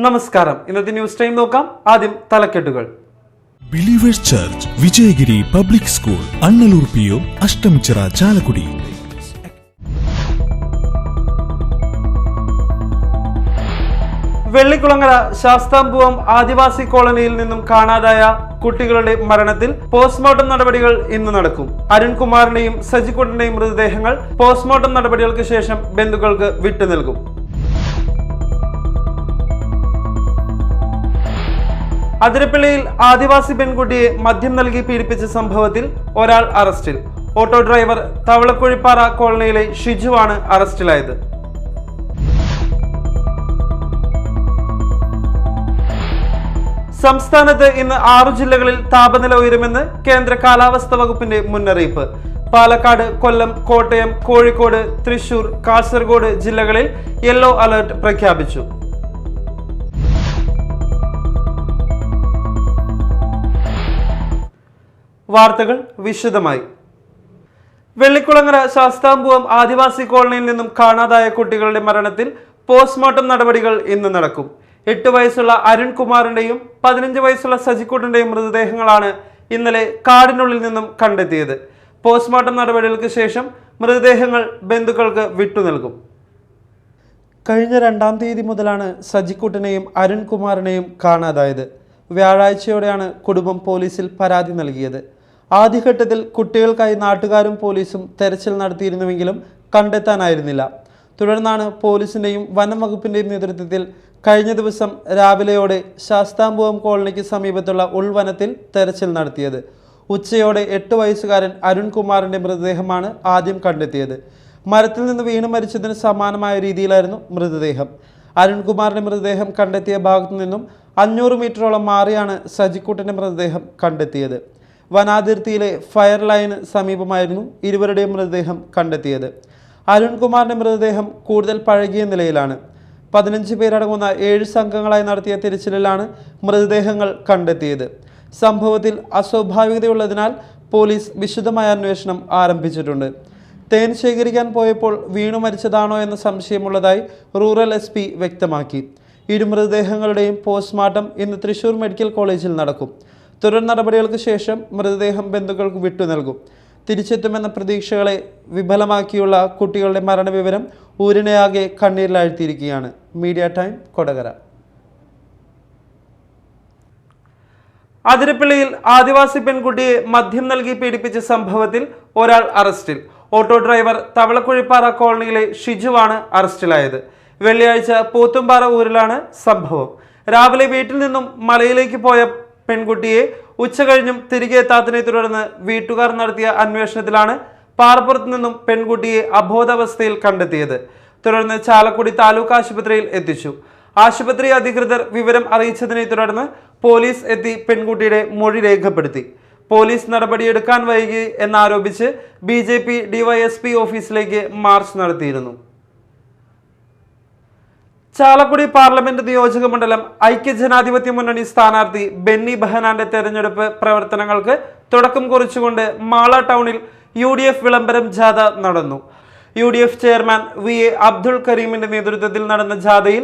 നമസ്കാരം. ഇന്നത്തെ news time നോക്കാം. ആദ്യം തലക്കെട്ടുകൾ. Believers church Vijayagiri public school Annalur PO Ashtamichira Chalakudy. Vellikulangara Sasthampoovam adivasi കോളനിയിൽ നിന്നും കാണാതായ കുട്ടികളുടെ മരണത്തിൽ പോസ്റ്റ്മോർട്ടം നടപടികൾ ഇന്ന് നടക്കും. അരുൺകുമാറിന്റെയും സജിക്കുട്ടന്റെയും മൃതദേഹങ്ങൾ പോസ്റ്റ്മോർട്ടം നടപടികൾക്ക് ശേഷം ബന്ധുക്കൾക്ക് വിട്ടുനൽകും. അതിരപ്പള്ളിയിൽ ആദിവാസി പെൺകുട്ടിയെ മദ്യം നൽകി പീഡിപ്പിച്ച സംഭവത്തിൽ ഒരാൾ അറസ്റ്റിൽ. ഓട്ടോ ഡ്രൈവർ തവളക്കുഴിപ്പാറ കോളനിയിലെ ഷിജുവാണ് അറസ്റ്റിലായത്. സംസ്ഥാനത്ത് ഇന്ന് 6 ജില്ലകളിൽ താപനില ഉയരുമെന്ന് കേന്ദ്ര കാലാവസ്ഥാ വകുപ്പിന്റെ മുന്നറിയിപ്പ്. പാലക്കാട്, കൊല്ലം, കോട്ടയം, കോഴിക്കോട്, തൃശൂർ, കാസർഗോഡ് ജില്ലകളിൽ യെല്ലോ അലർട്ട് പ്രഖ്യാപിച്ചു. വാർത്തകൾ വിശദമായി. വെള്ളിക്കുളങ്ങര ശാസ്താംപൂവം ആദിവാസി കോളനിയിൽ നിന്നും കാണാതായ കുട്ടികളുടെ മരണത്തിൽ പോസ്റ്റ്മോർട്ടം നടപടികൾ ഇന്ന് നടക്കും. 8 വയസ്സുള്ള അരുൺകുമാറിന്റെയും 15 വയസ്സുള്ള സജിക്കുട്ടന്റെയും മൃതദേഹങ്ങളാണ് ഇന്നലെ കാടിനുള്ളിൽ നിന്നും കണ്ടെത്തിയത്. പോസ്റ്റ്മോർട്ടം നടപടികൾക്ക് ശേഷം മൃതദേഹങ്ങൾ ബന്ധുക്കൾക്ക് വിട്ടുനൽകും. കഴിഞ്ഞ 2-ാം തീയതി മുതലാണ് സജിക്കുട്ടനെയും അരുൺകുമാറിനെയും കാണാതായത്. വ്യാഴാഴ്ചയോടെയാണ് കുടുംബം പോലീസിൽ പരാതി നൽകിയത്. ആദ്യഘട്ടത്തിൽ കുട്ടികൾക്കായി നാട്ടുകാരും പോലീസും തെരച്ചിൽ നടത്തിയിരുന്നുവെങ്കിലും കണ്ടെത്താനായിരുന്നില്ല. തുടർന്നാണ് പോലീസിന്റെയും വനം വകുപ്പിന്റെയും നേതൃത്വത്തിൽ കഴിഞ്ഞ ദിവസം രാവിലെയോടെ ശാസ്താംപൂവം കോളനിക്ക് സമീപത്തുള്ള ഉൾവനത്തിൽ തെരച്ചിൽ നടത്തിയത്. ഉച്ചയോടെ 8 വയസ്സുകാരൻ അരുൺകുമാറിന്റെ മൃതദേഹമാണ് ആദ്യം കണ്ടെത്തിയത്. മരത്തിൽ നിന്ന് വീണ് മരിച്ചതിന് സമാനമായ രീതിയിലായിരുന്നു മൃതദേഹം. അരുൺകുമാറിന്റെ മൃതദേഹം കണ്ടെത്തിയ ഭാഗത്തു നിന്നും 500 മീറ്ററോളം മാറിയാണ് സജിക്കുട്ടന്റെ മൃതദേഹം കണ്ടെത്തിയത്. വനാതിർത്തിയിലെ ഫയർ ലൈന് സമീപമായിരുന്നു ഇരുവരുടെയും മൃതദേഹം കണ്ടെത്തിയത്. അരുൺകുമാറിന്റെ മൃതദേഹം കൂടുതൽ പഴകിയ നിലയിലാണ്. 15 പേരടങ്ങുന്ന 7 സംഘങ്ങളായി നടത്തിയ തിരച്ചിലിലാണ് മൃതദേഹങ്ങൾ കണ്ടെത്തിയത്. സംഭവത്തിൽ അസ്വാഭാവികതയുള്ളതിനാൽ പോലീസ് വിശദമായ അന്വേഷണം ആരംഭിച്ചിട്ടുണ്ട്. തേൻ ശേഖരിക്കാൻ പോയപ്പോൾ വീണു മരിച്ചതാണോ എന്ന സംശയമുള്ളതായി റൂറൽ SP വ്യക്തമാക്കി. ഇരു മൃതദേഹങ്ങളുടെയും പോസ്റ്റ്മോർട്ടം ഇന്ന് തൃശൂർ മെഡിക്കൽ കോളേജിൽ നടക്കും. തുടർ നടപടികൾക്ക് ശേഷം മൃതദേഹം ബന്ധുക്കൾക്ക് വിട്ടുനൽകും. തിരിച്ചെത്തുമെന്ന പ്രതീക്ഷകളെ വിഫലമാക്കിയുള്ള കുട്ടികളുടെ മരണവിവരം ഊരിനെയാകെ കണ്ണീരിലാഴ്ത്തിയിരിക്കുകയാണ്. Media time, Kodakara. അതിരപ്പള്ളിയിൽ ആദിവാസി പെൺകുട്ടിയെ മദ്യം നൽകി പീഡിപ്പിച്ച സംഭവത്തിൽ ഒരാൾ അറസ്റ്റിൽ. ഓട്ടോ ഡ്രൈവർ തവളക്കുഴിപ്പാറ കോളനിയിലെ ഷിജുവാണ് അറസ്റ്റിലായത്. വെള്ളിയാഴ്ച പോത്തുംപാറ ഊരിലാണ് സംഭവം. രാവിലെ വീട്ടിൽ നിന്നും മലയിലേക്ക് പോയ പെൺകുട്ടിയെ ഉച്ചകഴിഞ്ഞും തിരികെ എത്താത്തതിനെ തുടർന്ന് വീട്ടുകാർ നടത്തിയ അന്വേഷണത്തിലാണ് പാറപ്പുറത്ത് നിന്നും പെൺകുട്ടിയെ അബോധാവസ്ഥയിൽ കണ്ടെത്തിയത്. തുടർന്ന് ചാലക്കുടി താലൂക്ക് ആശുപത്രിയിൽ എത്തിച്ചു. ആശുപത്രി അധികൃതർ വിവരം അറിയിച്ചതിനെ തുടർന്ന് പോലീസ് എത്തി പെൺകുട്ടിയുടെ മൊഴി രേഖപ്പെടുത്തി. പോലീസ് നടപടിയെടുക്കാൻ വൈകി എന്നാരോപിച്ച് BJP DYSP ഓഫീസിലേക്ക് മാർച്ച് നടത്തിയിരുന്നു. ചാലക്കുടി പാർലമെന്റ് നിയോജക മണ്ഡലം ഐക്യജനാധിപത്യ മുന്നണി സ്ഥാനാർത്ഥി ബെന്നി ബെഹനാന്റെ തെരഞ്ഞെടുപ്പ് പ്രവർത്തനങ്ങൾക്ക് തുടക്കം കുറിച്ചുകൊണ്ട് മാള ടൗണിൽ UDF വിളംബരം ജാഥ നടന്നു. UDF ചെയർമാൻ VA അബ്ദുൾ കരീമിന്റെ നേതൃത്വത്തിൽ നടന്ന ജാഥയിൽ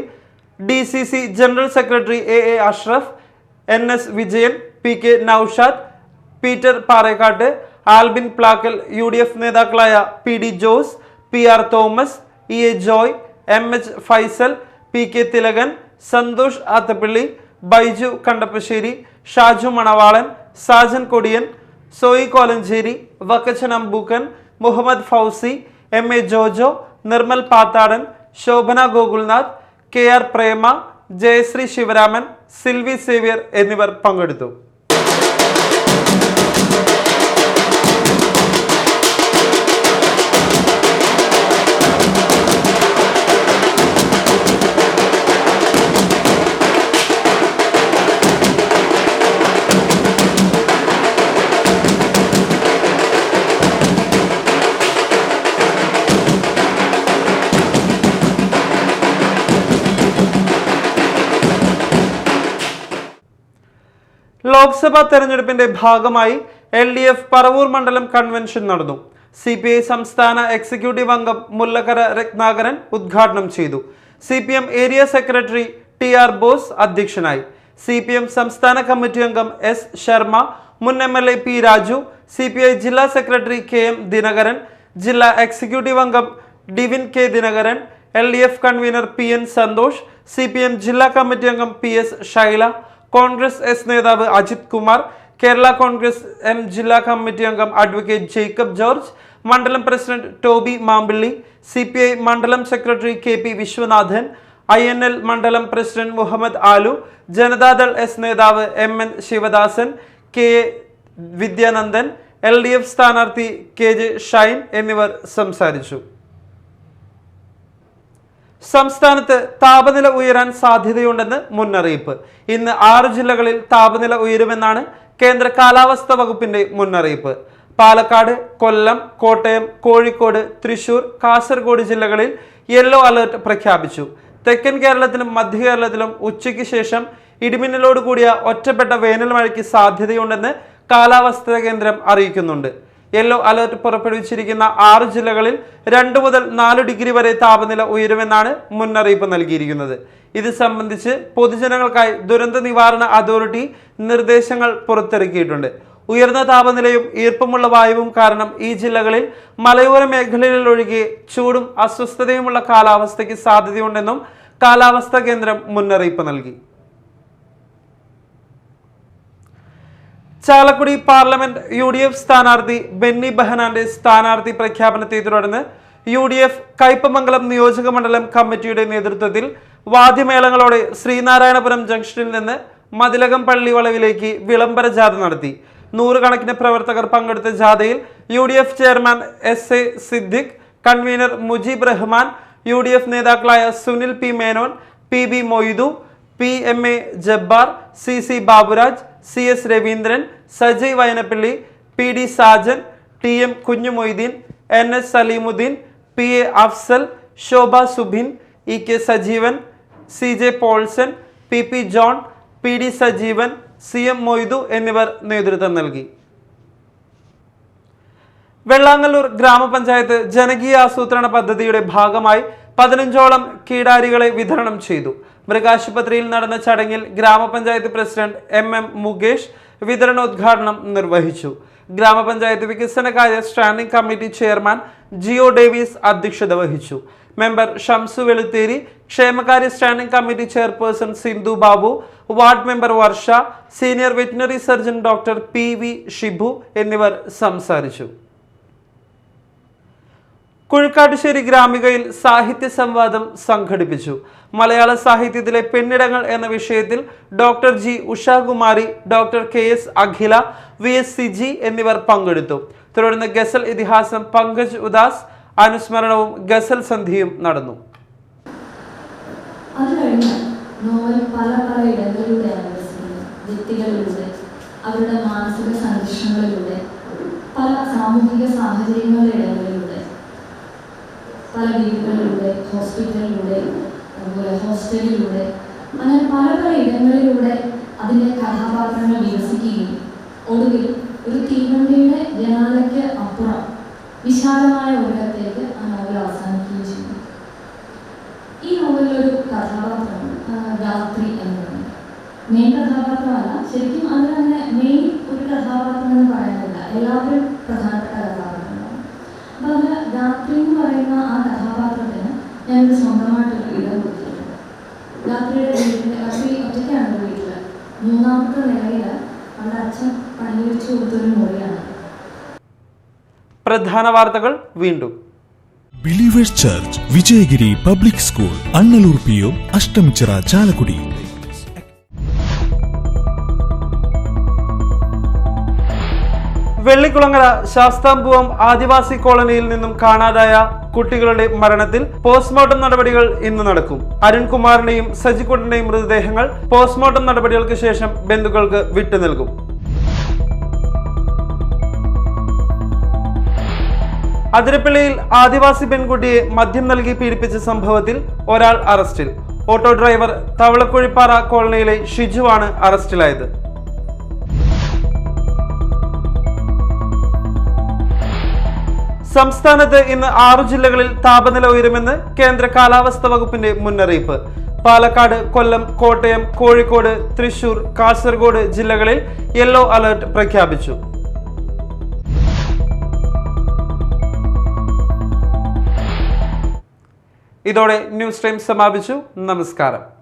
DCC general secretary AA Ashraf, NS Vijayan, PK Noushad, Peter Parekkattu, Albin Plakkal, UDF നേതാക്കളായ PD Jose, PR Thomas, EA Joy, MH Faisal, PK Thilakan, Santhosh Athappilly, Baiju Kandappassery, Shaju Manavalan, Sajan Kodiyan, Soyi Kolenchery, Vakkachan Ambookkan, Muhammad Fauzi, MA Jojo, Nirmal Pathadan, Shobhana Gokulnath, KR Prema, Jayasree Sivaraman, Silvy Xavier എന്നിവർ പങ്കെടുത്തു. ലോക്സഭാ തെരഞ്ഞെടുപ്പിന്റെ ഭാഗമായി LDF പറവൂർ മണ്ഡലം കൺവെൻഷൻ നടന്നു. CPI സംസ്ഥാന എക്സിക്യൂട്ടീവ് അംഗം മുല്ലക്കര രത്നാകരൻ ഉദ്ഘാടനം ചെയ്തു. CPM area secretary TR Bose അധ്യക്ഷനായി. CPM സംസ്ഥാന കമ്മിറ്റി അംഗം S ശർമ്മ, മുൻ MLA P രാജു, CPI ജില്ലാ സെക്രട്ടറി KM ദിനകരൻ, ജില്ലാ എക്സിക്യൂട്ടീവ് അംഗം Divin K Dinakaran, LDF convener PN Santhosh, CPM ജില്ലാ കമ്മിറ്റി അംഗം PS ഷൈല, കോൺഗ്രസ് S നേതാവ് അജിത് കുമാർ, കേരള കോൺഗ്രസ് M ജില്ലാ കമ്മിറ്റി അംഗം അഡ്വക്കേറ്റ് ജേക്കബ് ജോർജ്, മണ്ഡലം പ്രസിഡന്റ് ടോബി മാമ്പിള്ളി, CPI മണ്ഡലം സെക്രട്ടറി KP വിശ്വനാഥൻ, INL മണ്ഡലം പ്രസിഡന്റ് മുഹമ്മദ് ആലു, ജനതാദൾ S നേതാവ് MN Sivadasan, KA Vidyanandan, LDF സ്ഥാനാർത്ഥി KJ ഷൈൻ എന്നിവർ സംസാരിച്ചു. സംസ്ഥാനത്ത് താപനില ഉയരാൻ സാധ്യതയുണ്ടെന്ന് മുന്നറിയിപ്പ്. ഇന്ന് 6 ജില്ലകളിൽ താപനില ഉയരുമെന്നാണ് കേന്ദ്ര കാലാവസ്ഥാ വകുപ്പിന്റെ മുന്നറിയിപ്പ്. പാലക്കാട്, കൊല്ലം, കോട്ടയം, കോഴിക്കോട്, തൃശൂർ, കാസർഗോഡ് ജില്ലകളിൽ യെല്ലോ അലർട്ട് പ്രഖ്യാപിച്ചു. തെക്കൻ കേരളത്തിലും മധ്യ കേരളത്തിലും ഉച്ചയ്ക്ക് ശേഷം ഇടിമിന്നലോട് കൂടിയ ഒറ്റപ്പെട്ട വേനൽ മഴയ്ക്ക് സാധ്യതയുണ്ടെന്ന് കാലാവസ്ഥാ കേന്ദ്രം അറിയിക്കുന്നുണ്ട്. യെല്ലോ അലർട്ട് പുറപ്പെടുവിച്ചിരിക്കുന്ന 6 ജില്ലകളിൽ 2 മുതൽ 4 ഡിഗ്രി വരെ താപനില ഉയരുമെന്നാണ് മുന്നറിയിപ്പ് നൽകിയിരിക്കുന്നത്. ഇത് സംബന്ധിച്ച് പൊതുജനങ്ങൾക്കായി ദുരന്ത നിവാരണ അതോറിറ്റി നിർദ്ദേശങ്ങൾ പുറത്തിറക്കിയിട്ടുണ്ട്. ഉയർന്ന താപനിലയും ഈർപ്പമുള്ള വായുവും കാരണം ഈ ജില്ലകളിൽ മലയോര മേഖലകളിൽ ഒഴികെ ചൂടും അസ്വസ്ഥതയുമുള്ള കാലാവസ്ഥയ്ക്ക് സാധ്യതയുണ്ടെന്നും കാലാവസ്ഥാ കേന്ദ്രം മുന്നറിയിപ്പ് നൽകി. ചാലക്കുടി പാർലമെന്റ് UDF സ്ഥാനാർത്ഥി ബെന്നി ബെഹനാന്റെ സ്ഥാനാർത്ഥി പ്രഖ്യാപനത്തെ തുടർന്ന് UDF കയ്പമംഗലം നിയോജക മണ്ഡലം കമ്മിറ്റിയുടെ നേതൃത്വത്തിൽ വാദ്യമേളങ്ങളോടെ ശ്രീനാരായണപുരം ജംഗ്ഷനിൽ നിന്ന് മതിലകം പള്ളി വളവിലേക്ക് വിളംബര ജാഥ നടത്തി. 100 കണക്കിന് പ്രവർത്തകർ പങ്കെടുത്ത ജാഥയിൽ UDF chairman SA Siddique, convener Mujeeb Rahman, UDF നേതാക്കളായ Sunil P Menon, PB Moidu, PMA Jabbar, CC Baburaj, CS Raveendran, Sajay Vayanappally, PD Sajan, TM Kunjumoideen, NS Salimuddin, PA Afsal, Shobha Subin, EK Sajeevan, CJ Paulson, PP John, PD Sajeevan, CM Moidu എന്നിവർ നേതൃത്വം നൽകി. വെള്ളാങ്ങല്ലൂർ ഗ്രാമപഞ്ചായത്ത് ജനകീയ ആസൂത്രണ പദ്ധതിയുടെ ഭാഗമായി 15ഓളം കീടാരികളെ വിതരണം ചെയ്തു. മൃഗാശുപത്രിയിൽ നടന്ന ചടങ്ങിൽ ഗ്രാമപഞ്ചായത്ത് പ്രസിഡന്റ് MM മുകേഷ് വിതരണോദ്ഘാടനം നിർവഹിച്ചു. ഗ്രാമപഞ്ചായത്ത് വികസനകാര്യ standing committee chairman Jio Davis അധ്യക്ഷത വഹിച്ചു. മെമ്പർ ഷംസു വെളുത്തേരി, ക്ഷേമകാര്യ standing committee chairperson Sindhu Babu, ward member Varsha, senior veterinary surgeon doctor PV Shibu എന്നിവർ സംസാരിച്ചു. കുഴിക്കാട്ടുശ്ശേരി ഗ്രാമികയിൽ സാഹിത്യ സംവാദം സംഘടിപ്പിച്ചു. മലയാള സാഹിത്യത്തിലെ പെണ്ണിടങ്ങൾ എന്ന വിഷയത്തിൽ doctor G Ushakumari, doctor KS അഖില, VS സിജി എന്നിവർ പങ്കെടുത്തു. തുടർന്ന് ഗസൽ ഇതിഹാസം പങ്കജ് ഉദാസ് അനുസ്മരണവും ഗസൽ സന്ധിയും നടന്നു. അവരുടെ മാനസിക സംഘർഷങ്ങളിലൂടെ, പല സാമൂഹിക സാഹചര്യങ്ങളുടെ പല വീടുകളിലൂടെ, ഹോസ്പിറ്റലിലൂടെ, അതുപോലെ ഹോസ്റ്റലിലൂടെ, അങ്ങനെ പല പല ഇടങ്ങളിലൂടെ അതിൻ്റെ കഥാപാത്രങ്ങൾ വികസിക്കുകയും ഒടുവിൽ ഒരു തീവണ്ടിയുടെ ജനാലയ്ക്ക് അപ്പുറം വിശാലമായ ഒരിടത്തേക്ക് ആ നോവൽ അവസാനിക്കുകയും ചെയ്തു. ഈ നോവലിലൊരു കഥാപാത്രം ഗാത്രി എന്നതാണ്. മെയിൻ കഥാപാത്രമല്ല, ശരിക്കും അതിനങ്ങനെ മെയിൻ ഒരു കഥാപാത്രം എന്ന് പറയാനില്ല, എല്ലാവരും പ്രധാനപ്പെട്ട കഥാപാത്രങ്ങളാണ്. അപ്പോൾ അത് ഗാത്രി എന്ന് പറയുന്ന ആ കഥാപാത്രത്തിന് ഞാനൊരു സ്വന്തമായിട്ടൊരു ഇടം കൊടുത്തിട്ടുണ്ട്. ഗാത്രിയുടെ വീട്ടിൽ, ഗാത്രി ഒറ്റയ്ക്കാണ് വീട്ടിൽ, 3ാമത്തെ നിലയിൽ അവളുടെ അച്ഛൻ പണിവെച്ചു കൊടുത്തൊരു മുറിയാണ്. പ്രധാന വാർത്തകൾ വീണ്ടും. Believers church Vijayagiri public school, Annalur PO, Ashtamichira, Chalakudy. Vellikulangara Sasthampoovam adivasi കോളനിയിൽ നിന്നും കാണാതായ കുട്ടികളുടെ മരണത്തിൽ പോസ്റ്റ്മോർട്ടം നടപടികൾ ഇന്ന് നടക്കും. അരുൺകുമാറിന്റെയും സജിക്കുട്ടന്റെയും മൃതദേഹങ്ങൾ പോസ്റ്റ്മോർട്ടം നടപടികൾക്ക് ശേഷം ബന്ധുക്കൾക്ക് വിട്ടു നൽകും. അതിരപ്പള്ളിയിൽ ആദിവാസി പെൺകുട്ടിയെ മദ്യം നൽകി പീഡിപ്പിച്ച സംഭവത്തിൽ ഒരാൾ അറസ്റ്റിൽ. ഓട്ടോ ഡ്രൈവർ തവളക്കുഴിപ്പാറ കോളനിയിലെ ഷിജുവാണ് അറസ്റ്റിലായത്. സംസ്ഥാനത്ത് ഇന്ന് 6 ജില്ലകളിൽ താപനില ഉയരുമെന്ന് കേന്ദ്ര കാലാവസ്ഥാ വകുപ്പിന്റെ മുന്നറിയിപ്പ്. പാലക്കാട്, കൊല്ലം, കോട്ടയം, കോഴിക്കോട്, തൃശൂർ, കാസർഗോഡ് ജില്ലകളിൽ യെല്ലോ അലർട്ട് പ്രഖ്യാപിച്ചു. ഇതോടെ ന്യൂസ് ടൈം സമാപിച്ചു. നമസ്കാരം.